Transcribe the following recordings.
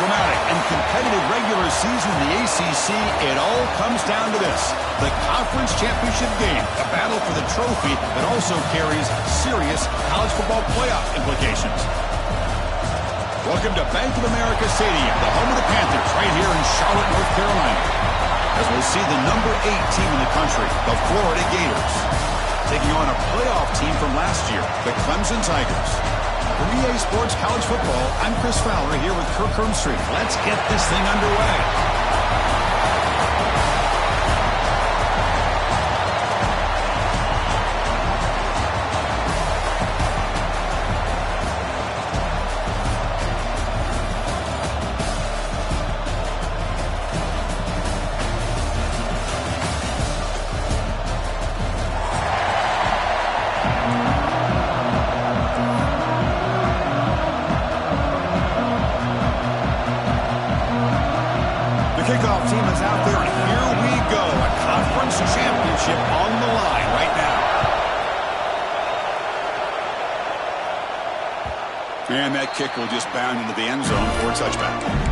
dramatic and competitive regular season in the ACC, it all comes down to this: the conference championship game, a battle for the trophy that also carries serious college football playoff implications. Welcome to Bank of America Stadium, the home of the Panthers, right here in Charlotte, North Carolina, as we see the number 8 team in the country, the Florida Gators, taking on a playoff team from last year, the Clemson Tigers. For EA Sports College Football, I'm Chris Fowler here with Kirk Hermstreet. Let's get this thing underway. Kickoff team is out there, and here we go. A conference championship on the line right now. And that kick will just bound into the end zone for a touchback.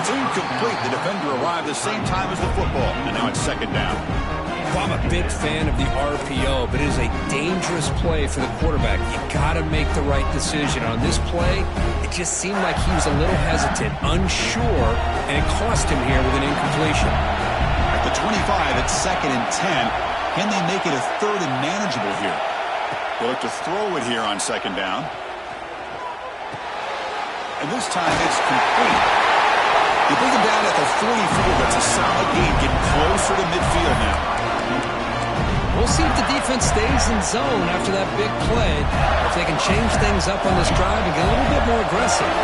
It's incomplete. The defender arrived the same time as the football, and now it's second down. Well, I'm a big fan of the RPO, but it is a dangerous play for the quarterback. You got to make the right decision. On this play, it just seemed like he was a little hesitant, unsure, and it cost him here with an incompletion. At the 25, it's second and 10. Can they make it a third and manageable here? They look to throw it here on second down. And this time it's complete. You bring him down at the 44. That's a solid gain. Getting closer to midfield now. We'll see if the defense stays in zone after that big play. If they can change things up on this drive and get a little bit more aggressive.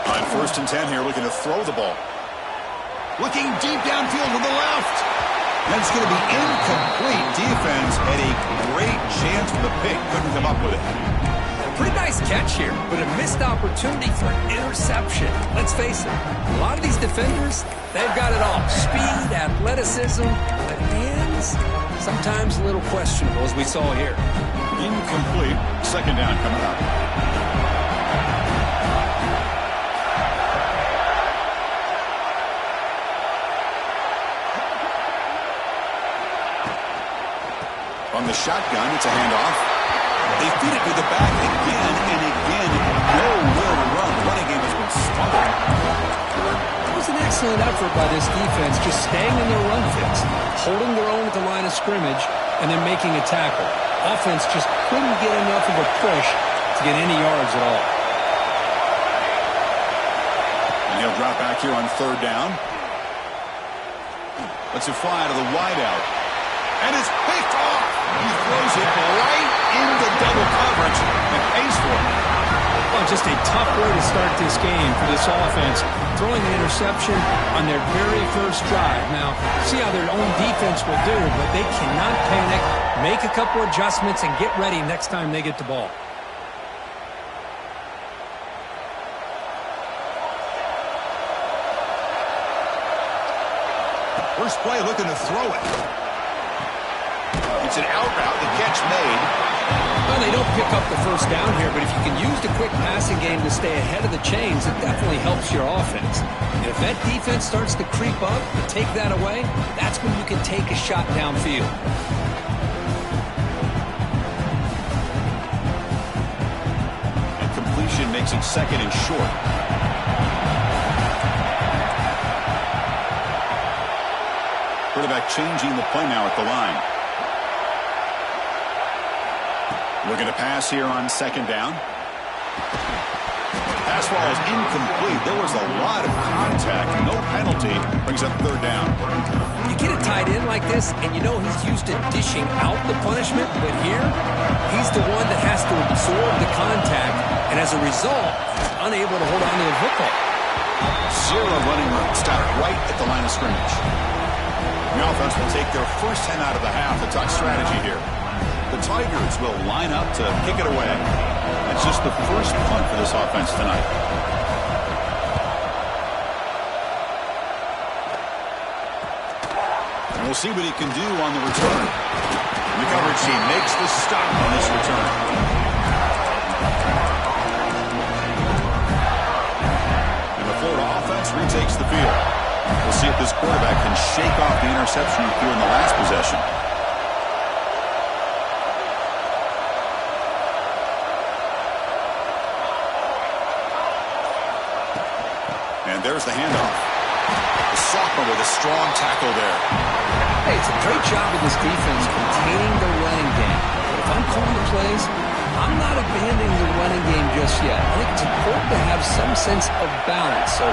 On first and 10 here, looking to throw the ball. Looking deep downfield to the left. That's going to be incomplete. Defense had a great chance for the pick. Couldn't come up with it. Pretty nice catch here, but a missed opportunity for an interception. Let's face it, a lot of these defenders, they've got it all. Speed, athleticism, but hands, sometimes a little questionable, as we saw here. Incomplete. Second down coming up. On the shotgun, it's a handoff. They feed it to the back again and again. Nowhere to run. The running game has been smothered. It was an excellent effort by this defense, just staying in their run fits, holding their own at the line of scrimmage, and then making a tackle. Offense just couldn't get enough of a push to get any yards at all. And he'll drop back here on third down. Lets it fly to the wideout. And it's picked off. He throws it right into double coverage and pays for it. Well, just a tough way to start this game for this offense. Throwing an interception on their very first drive. Now, see how their own defense will do, but they cannot panic, make a couple adjustments, and get ready next time they get the ball. First play looking to throw it. It's an out route, the catch made. Well, they don't pick up the first down here, but if you can use the quick passing game to stay ahead of the chains, it definitely helps your offense. And if that defense starts to creep up and take that away, that's when you can take a shot downfield. And completion makes it second and short. Quarterback changing the play now at the line. Looking to pass here on second down. Pass ball is incomplete. There was a lot of contact. No penalty. Brings up third down. You get a tight end like this, and you know he's used to dishing out the punishment, but here, he's the one that has to absorb the contact, and as a result, he's unable to hold on to the football. Zero running room. Stop right at the line of scrimmage. The offense will take their first 10 out of the half to talk strategy here. The Tigers will line up to kick it away. That's just the first punt for this offense tonight. And we'll see what he can do on the return. The coverage team makes the stop on this return. And the Florida offense retakes the field. We'll see if this quarterback can shake off the interception he threw in the last possession. And there's the handoff. The sophomore with a strong tackle there. Hey, it's a great job of this defense containing the running game. But if I'm calling the plays, I'm not abandoning the running game just yet. I think it's important to have some sense of balance. So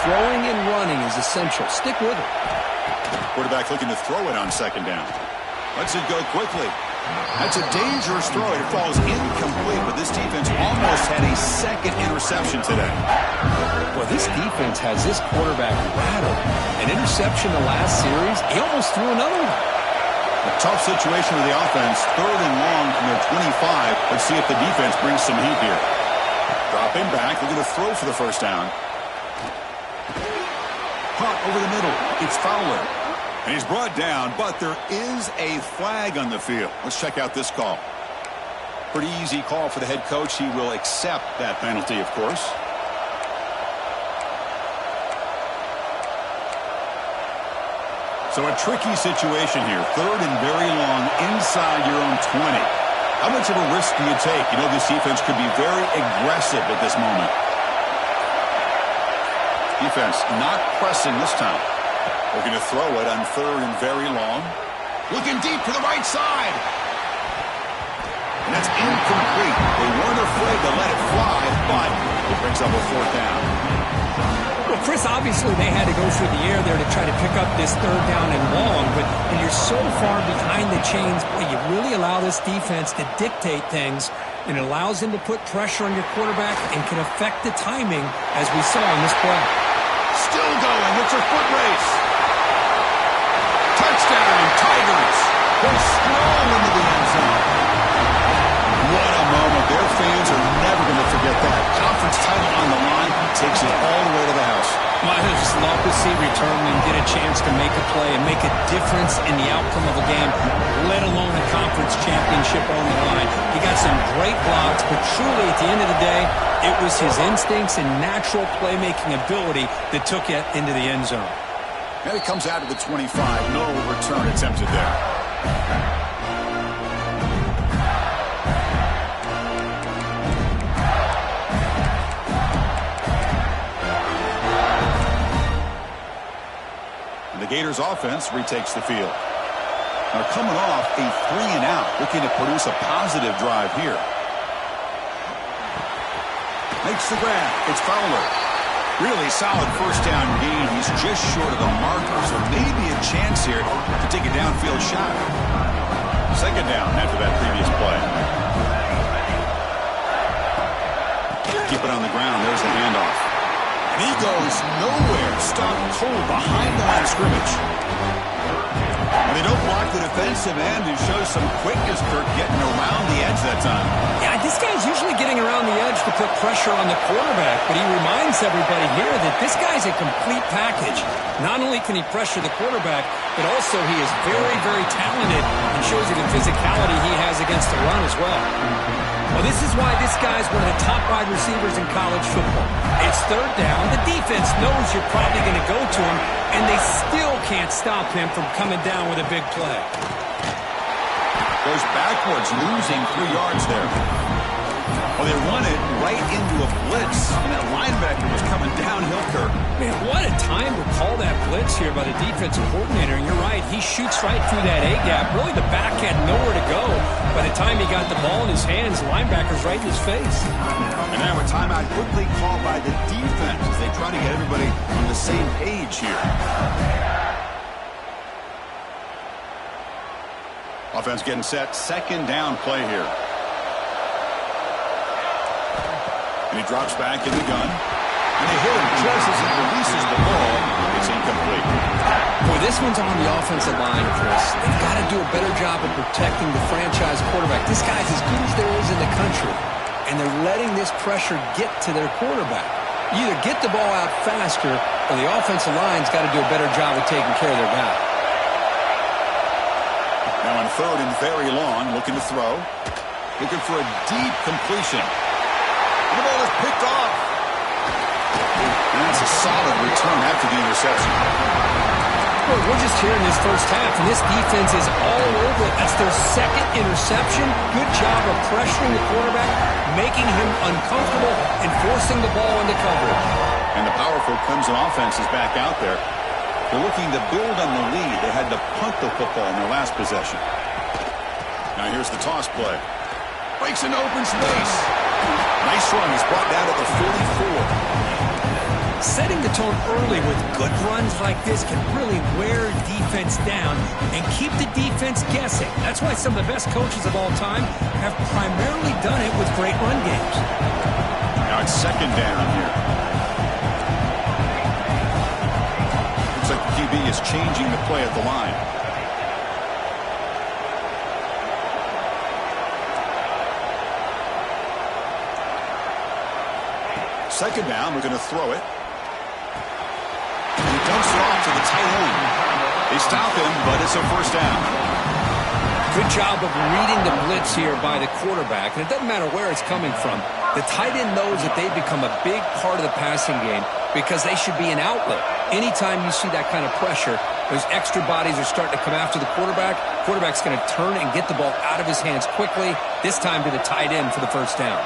throwing and running is essential. Stick with it. Quarterback looking to throw it on second down. Lets it go quickly. That's a dangerous throw. It falls incomplete, but this defense almost had a second interception today. Well, this defense has this quarterback rattled. An interception the last series, he almost threw another one. A tough situation with the offense. Third and long from their 25. Let's see if the defense brings some heat here. Dropping back, looking to throw for the first down. Caught over the middle. It's Fowler. And he's brought down, but there is a flag on the field. Let's check out this call. Pretty easy call for the head coach. He will accept that penalty, of course. So a tricky situation here. Third and very long inside your own 20. How much of a risk do you take? You know, this defense could be very aggressive at this moment. Defense not pressing this time. Looking to throw it on third and very long. Looking deep to the right side. And that's incomplete. They weren't afraid to let it fly, but it brings up a fourth down. Well, Chris, obviously they had to go through the air there to try to pick up this third down and long, but when you're so far behind the chains, boy, you really allow this defense to dictate things, and it allows them to put pressure on your quarterback and can affect the timing, as we saw in this play. Still going. It's a foot race. Touchdown, Tigers. They're strong into the end zone. What a moment. Their fans are never going to forget that. Conference title on the line. Takes it all the way to the house. Well, I just love to see returnmen get a chance to make a play and make a difference in the outcome of a game, let alone a conference championship on the line. He got some great blocks, but truly at the end of the day, it was his instincts and natural playmaking ability that took it into the end zone. And it comes out of the 25. No return attempted there. The Gators offense retakes the field. Now coming off a 3-and-out, looking to produce a positive drive here. Makes the grab. It's Fowler. Really solid first down gain. He's just short of the marker, so maybe a chance here to take a downfield shot. Second down after that previous play. Keep it on the ground. There's the handoff. And he goes nowhere. Stopped cold behind the line of scrimmage. And they don't block the defensive end, who shows some quickness, Kirk, getting around the edge that time. Yeah, this guy's usually getting around the edge to put pressure on the quarterback, but he reminds everybody here that this guy's a complete package. Not only can he pressure the quarterback, but also he is very, very talented and shows you the physicality he has against the run as well. Well, this is why this guy's one of the top wide receivers in college football. It's third down. The defense knows you're probably going to go to him, and they still can't stop him from coming down with a big play. Goes backwards, losing 3 yards there. Well, they run it right into a blitz, and that linebacker was coming downhill, Kirk. Man, what a time to call that blitz here by the defensive coordinator. And you're right, he shoots right through that A-gap. Really, the back had nowhere to go. By the time he got the ball in his hands, the linebacker's right in his face. And now a timeout quickly called by the defense as they try to get everybody on the same page here. Offense getting set. Second down play here. And he drops back in the gun. And they hit him just as he releases the Well, this one's on the offensive line, Chris. They've got to do a better job of protecting the franchise quarterback. This guy's as good as there is in the country, and they're letting this pressure get to their quarterback. You either get the ball out faster, or the offensive line's got to do a better job of taking care of their guy. Now on 3rd and very long, looking to throw. Looking for a deep completion. And the ball is picked off. And that's a solid return after the interception. Well, we're just here in this first half, and this defense is all over it. That's their 2nd interception. Good job of pressuring the quarterback, making him uncomfortable, and forcing the ball into coverage. And the powerful Clemson offense is back out there. They're looking to build on the lead. They had to punt the football in their last possession. Now here's the toss play. Breaks into open space. Nice run. He's brought down to the 44. Setting the tone early with good runs like this can really wear defense down and keep the defense guessing. That's why some of the best coaches of all time have primarily done it with great run games. Now it's 2nd down here. Looks like the QB is changing the play at the line. Second down, we're going to throw it. He dumps it off to the tight end. They stop him, but it's a 1st down. Good job of reading the blitz here by the quarterback, and it doesn't matter where it's coming from. The tight end knows that they've become a big part of the passing game because they should be an outlet. Anytime you see that kind of pressure, those extra bodies are starting to come after the quarterback. Quarterback's going to turn and get the ball out of his hands quickly, this time to the tight end for the 1st down.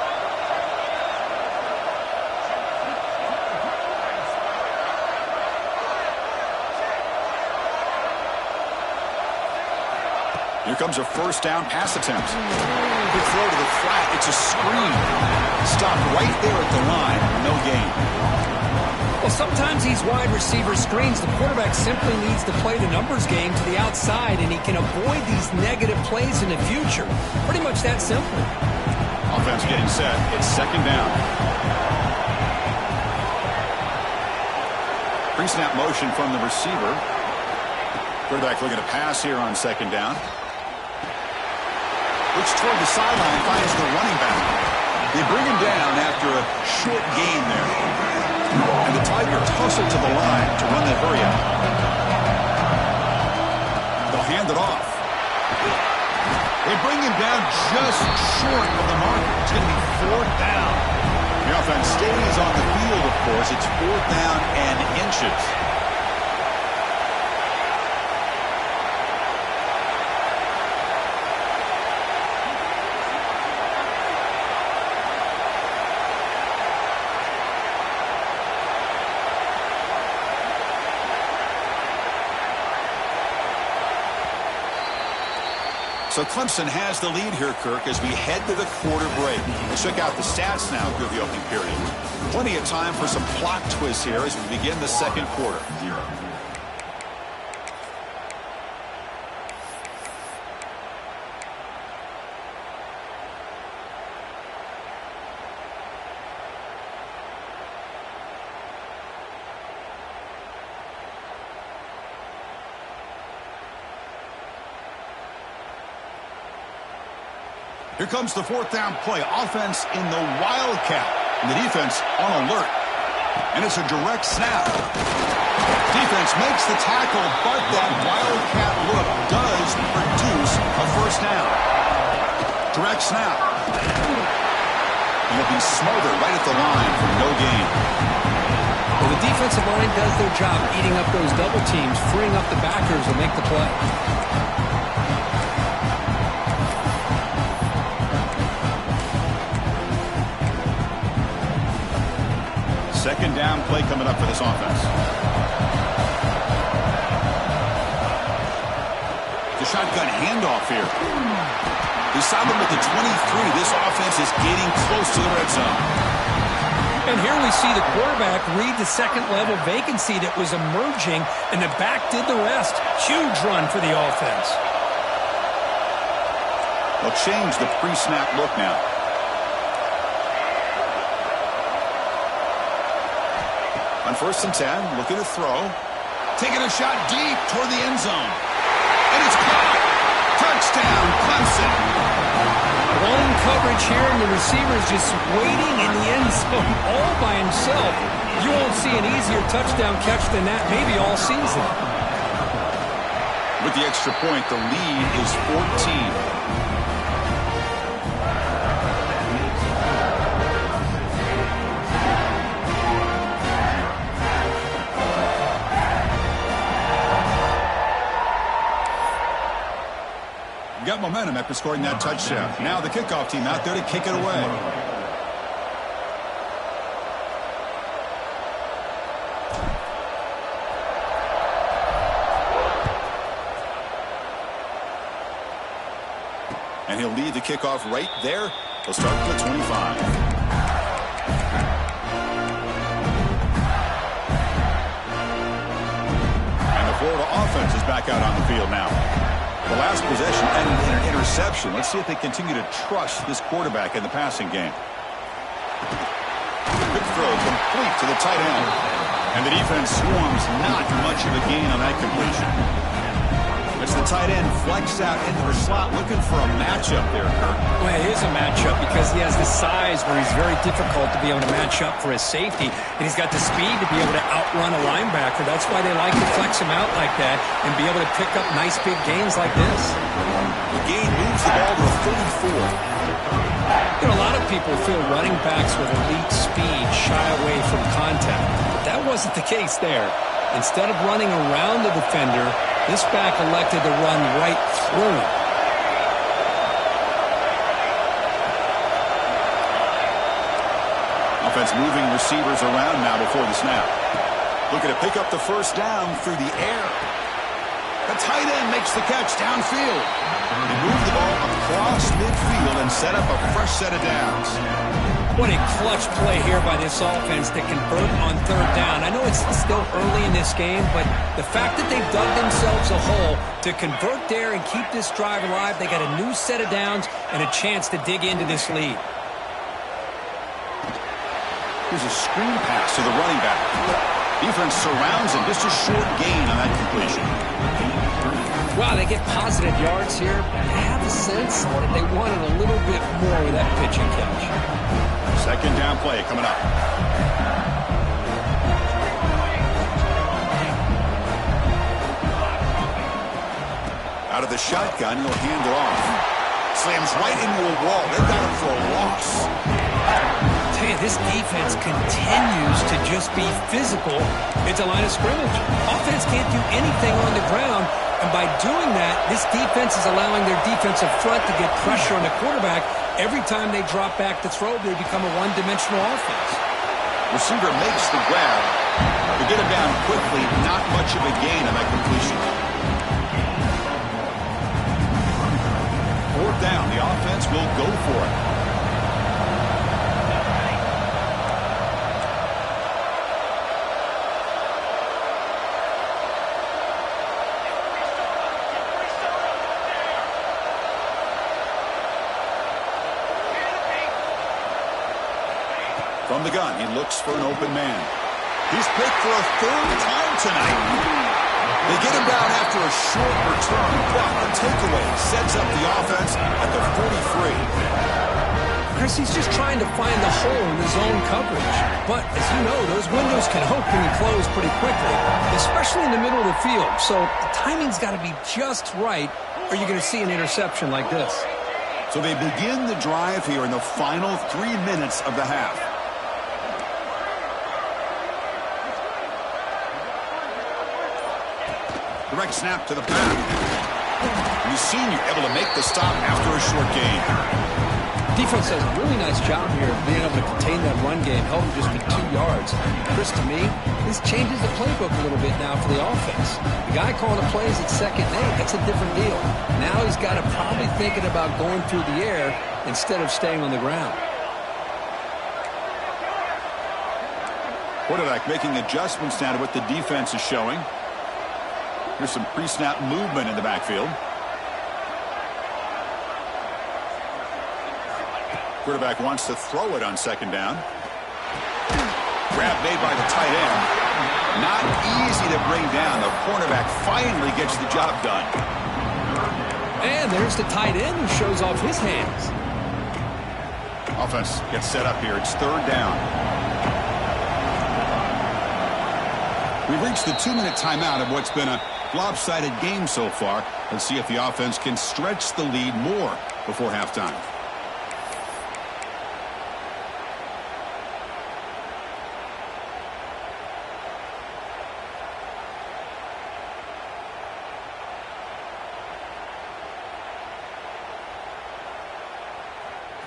Here comes a 1st down pass attempt. Good throw to the flat. It's a screen. Stopped right there at the line. No gain. Well, sometimes these wide receiver screens, the quarterback simply needs to play the numbers game to the outside, and he can avoid these negative plays in the future. Pretty much that simple. Offense getting set. It's 2nd down. Pre-snap motion from the receiver. Quarterback looking to pass here on 2nd down. Looks toward the sideline, finds the running back. They bring him down after a short gain there. And the Tigers hustle to the line to run that hurry out. They'll hand it off. They bring him down just short of the marker. It's going to be 4th down. The offense stays on the field, of course. It's 4th down and inches. So Clemson has the lead here, Kirk, as we head to the quarter break. Let's check out the stats now through the opening period. Plenty of time for some plot twists here as we begin the 2nd quarter. Here comes the 4th down play. Offense in the wildcat. And the defense on alert. And it's a direct snap. Defense makes the tackle, but that wildcat look does produce a 1st down. Direct snap. And it'll be smothered right at the line for no gain. Well, the defensive line does their job eating up those double teams, freeing up the backers to make the play. 2nd down play coming up for this offense. The shotgun handoff here. Beside them with the 23, this offense is getting close to the red zone. And here we see the quarterback read the 2nd level vacancy that was emerging, and the back did the rest. Huge run for the offense. They'll change the pre-snap look now. On 1st and 10, looking to throw. Taking a shot deep toward the end zone. And it's caught. Touchdown, Clemson. Blown coverage here, and the receiver is just waiting in the end zone all by himself. You won't see an easier touchdown catch than that maybe all season. With the extra point, the lead is 14. Got momentum after scoring that touchdown. Now the kickoff team out there to kick it away. And he'll lead the kickoff right there. He'll start at the 25. And the Florida offense is back out on the field now. The last possession ended in an interception. Let's see if they continue to trust this quarterback in the passing game. Big throw complete to the tight end. And the defense swarms, not much of a gain on that completion. As the tight end flexed out into the slot, looking for a matchup there, Kurt. Well, it is a matchup because he has the size where he's very difficult to be able to match up for his safety, and he's got the speed to be able to outrun a linebacker. That's why they like to flex him out like that and be able to pick up nice big gains like this. The gain moves the ball to a 34. You know, a lot of people feel running backs with elite speed shy away from contact. But that wasn't the case there. Instead of running around the defender, this back elected to run right through him. Offense moving receivers around now before the snap. Looking to pick up the first down through the air. The tight end makes the catch downfield. They move the ball across midfield and set up a fresh set of downs. What a clutch play here by this offense to convert on third down. I know it's still early in this game, but the fact that they've dug themselves a hole to convert there and keep this drive alive, they got a new set of downs and a chance to dig into this lead. Here's a screen pass to the running back. Defense surrounds him. Just a short gain on that completion. Wow, they get positive yards here. I have a sense that they wanted a little bit more with that pitch and catch. Second down play coming up. Out of the shotgun, he'll hand it off. Slams right into a wall. They've got him for a loss. I tell you, this defense continues to just be physical. It's a line of scrimmage. Offense can't do anything on the ground. And by doing that, this defense is allowing their defensive front to get pressure on the quarterback. Every time they drop back to throw, they become a one-dimensional offense. Receiver makes the grab. To get him down quickly, not much of a gain on that completion. Fourth down, the offense will go for it. From the gun, he looks for an open man. He's picked for a third time tonight. They get him down after a short return, but a takeaway sets up the offense at the 43. Chris, he's just trying to find the hole in his own coverage. But, as you know, those windows can open and close pretty quickly, especially in the middle of the field. So the timing's got to be just right, or you're going to see an interception like this. So they begin the drive here in the final 3 minutes of the half. Direct snap to the pass. The senior able to make the stop after a short gain. Defense does a really nice job here of being able to contain that run game, held him just for 2 yards. Chris, to me, this changes the playbook a little bit now for the offense. The guy calling the plays at 2nd and 8, that's a different deal. Now he's got to probably thinking about going through the air instead of staying on the ground. Quarterback making adjustments now to what the defense is showing. Here's some pre-snap movement in the backfield. Quarterback wants to throw it on 2nd down. Grab made by the tight end. Not easy easy to bring down. The cornerback finally gets the job done. And there's the tight end who shows off his hands. Offense gets set up here. It's third down. We've reached the 2-minute timeout of what's been a lopsided game so far. Let's see if the offense can stretch the lead more before halftime.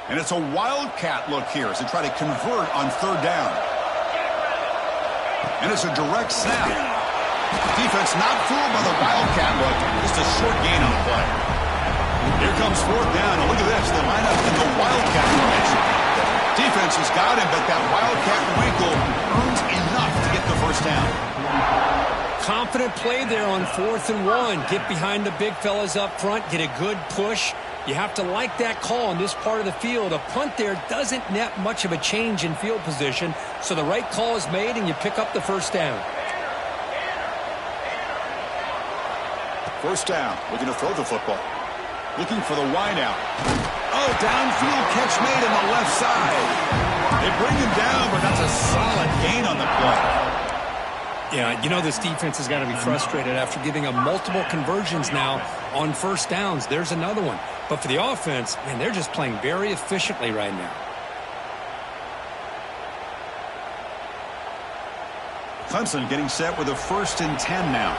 And it's a wildcat look here as they try to convert on third down. And it's a direct snap. Defense not fooled by the wildcat look. Just a short gain on the play. Here comes fourth down. And look at this. They line up in the wildcat formation. Defense has got him, but that wildcat wrinkle earns enough to get the first down. Confident play there on 4th and 1. Get behind the big fellas up front. Get a good push. You have to like that call in this part of the field. A punt there doesn't net much of a change in field position, so the right call is made and you pick up the first down. First down, looking to throw the football. Looking for the wideout. Oh, downfield catch made on the left side. They bring him down, but that's a solid gain on the play. Yeah, you know this defense has got to be frustrated after giving them multiple conversions now on first downs. There's another one. But for the offense, man, they're just playing very efficiently right now. Clemson getting set with a 1st and 10 now.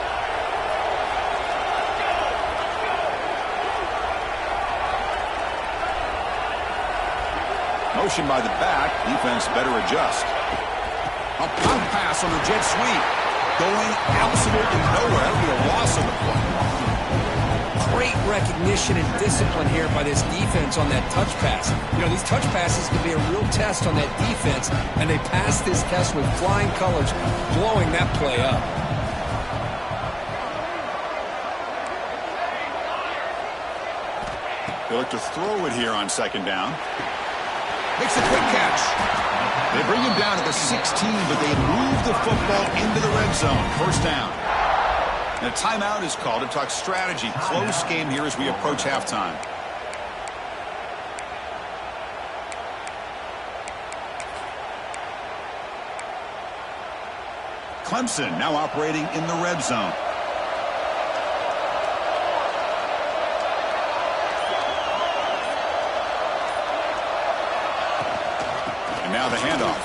Motion by the back. Defense better adjust. A pump pass on the jet sweep. Going absolutely nowhere. That'll be a loss on the play. Great recognition and discipline here by this defense on that touch pass. You know, these touch passes can be a real test on that defense, and they passed this test with flying colors, blowing that play up. They look to throw it here on 2nd down. Makes a quick catch. They bring him down at the 16, but they move the football into the red zone. First down. And a timeout is called to talk strategy. Close game here as we approach halftime. Clemson now operating in the red zone. And now the handoff.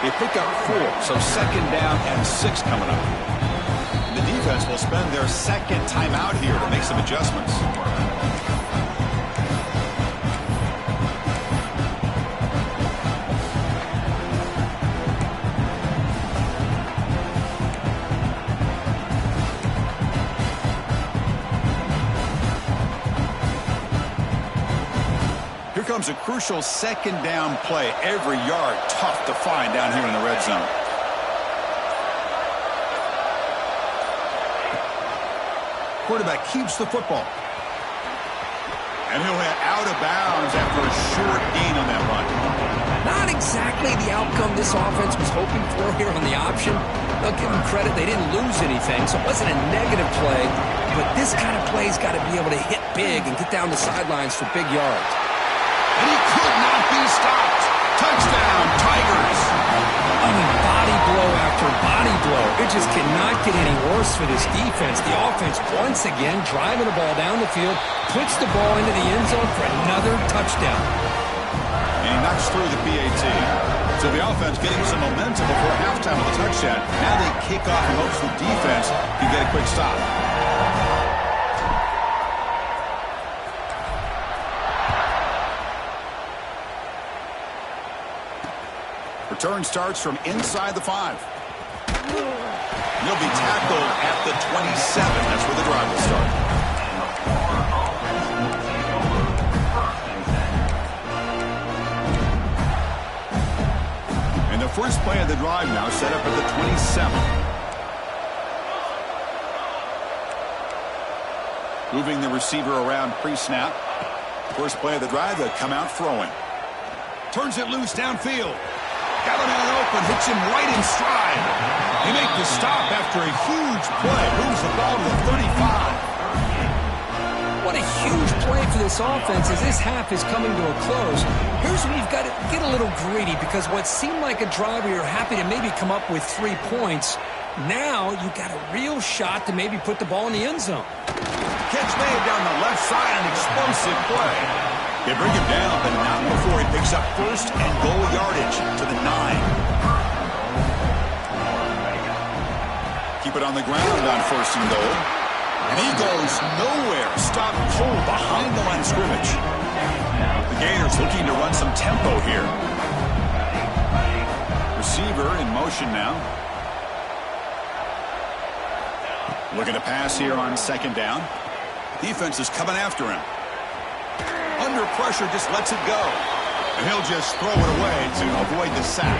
They pick up 4, so 2nd down and 6 coming up. The defense will spend their 2nd timeout here to make some adjustments. Here comes a crucial 2nd down play. Every yard tough to find down here in the red zone. Quarterback keeps the football. And he'll hit out of bounds after a short gain on that run. Not exactly the outcome this offense was hoping for here on the option. They'll give them credit. They didn't lose anything, so it wasn't a negative play. But this kind of play's got to be able to hit big and get down the sidelines for big yards. And he could not be stopped. Touchdown, Tigers. I mean, body blow after body blow. It just cannot get any worse for this defense. The offense, once again, driving the ball down the field, puts the ball into the end zone for another touchdown. And he knocks through the PAT. So the offense getting some momentum before halftime with a touchdown. Now they kick off and hopes the defense can get a quick stop. Return starts from inside the 5. He'll be tackled at the 27. That's where the drive will start. And the first play of the drive now set up at the 27. Moving the receiver around pre-snap. First play of the drive, they'll come out throwing. Turns it loose downfield. Got a man open, hits him right in stride. They make the stop after a huge play. Moves the ball to the 35. What a huge play for this offense as this half is coming to a close. Here's where you've got to get a little greedy, because what seemed like a drive where you're happy to maybe come up with 3 points, now you've got a real shot to maybe put the ball in the end zone. Catch made down the left side, an explosive play. They bring him down, but not before he picks up first and goal yardage to the 9. Keep it on the ground on first and goal. And he goes nowhere. Stop cold behind the line of scrimmage. The Gators looking to run some tempo here. Receiver in motion now. Looking to pass here on second down. Defense is coming after him. Under pressure, just lets it go. And he'll just throw it away to avoid the sack.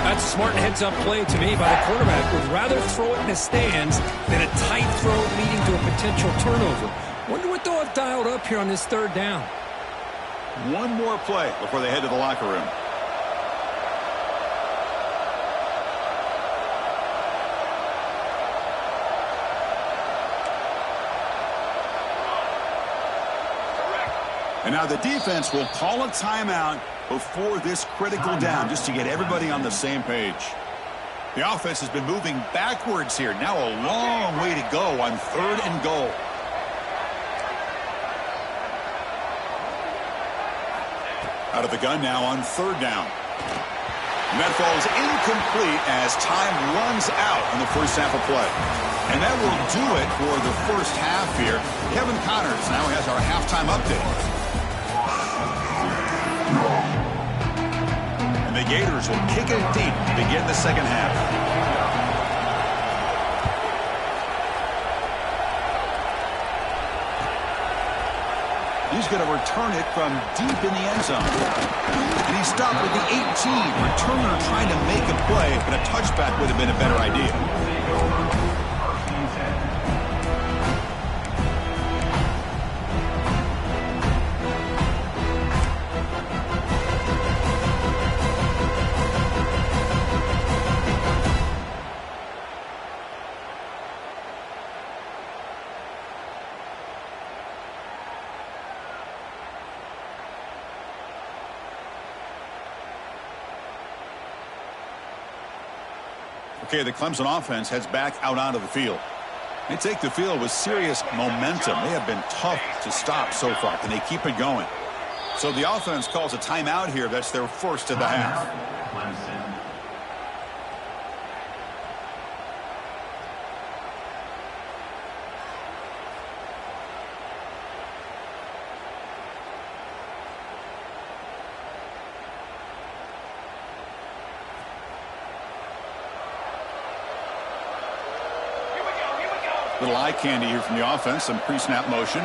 That's a smart heads-up play to me by the quarterback. Would rather throw it in the stands than a tight throw leading to a potential turnover. Wonder what they'll have dialed up here on this third down. One more play before they head to the locker room. And now the defense will call a timeout before this critical down, just to get everybody on the same page. The offense has been moving backwards here. Now a long way to go on third and goal. Out of the gun now on third down. And that falls incomplete as time runs out in the first half of play. And that will do it for the first half here. Kevin Connors now has our halftime update. And the Gators will kick it deep to begin the second half. He's going to return it from deep in the end zone. And he stopped with the 18. Returner trying to make a play, but a touchback would have been a better idea. Okay, the Clemson offense heads back out onto the field. They take the field with serious momentum. They have been tough to stop so far. Can they keep it going? So the offense calls a timeout here. That's their first of the half. Little eye candy here from the offense. Some pre-snap motion.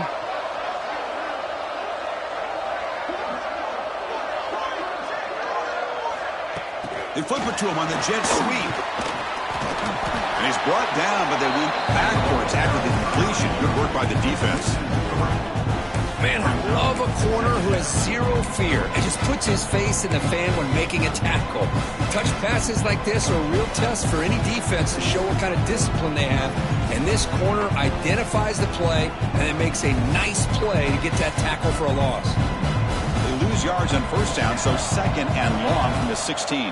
They flip it to him on the jet sweep. And he's brought down, but they went backwards after the completion. Good work by the defense. Man, I love a corner who has zero fear and just puts his face in the fan when making a tackle. Touch passes like this are a real test for any defense to show what kind of discipline they have. And this corner identifies the play and then makes a nice play to get that tackle for a loss. They lose yards on first down, so second and long from the 16.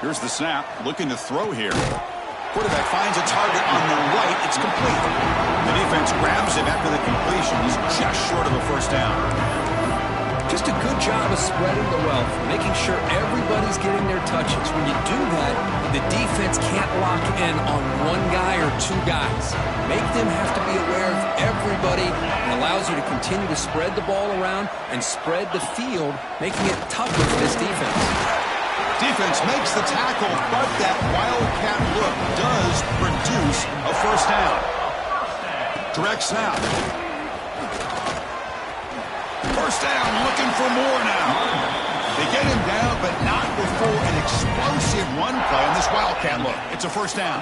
Here's the snap, looking to throw here. Quarterback finds a target on the right. It's complete. The defense grabs him after the completion. He's just short of a first down. Just a good job of spreading the wealth, making sure everybody's getting their touches. When you do that, the defense can't lock in on one guy or two guys. Make them have to be aware of everybody, and allows you to continue to spread the ball around and spread the field, making it tougher for this defense. Defense makes the tackle, but that wildcat look does produce a first down. Direct snap. First down, looking for more now. They get him down, but not before an explosive run play on this wildcat look. It's a first down.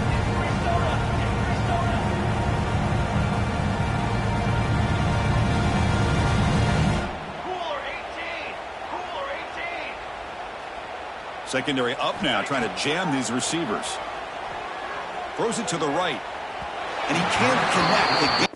Secondary up now, trying to jam these receivers. Throws it to the right. And he can't connect.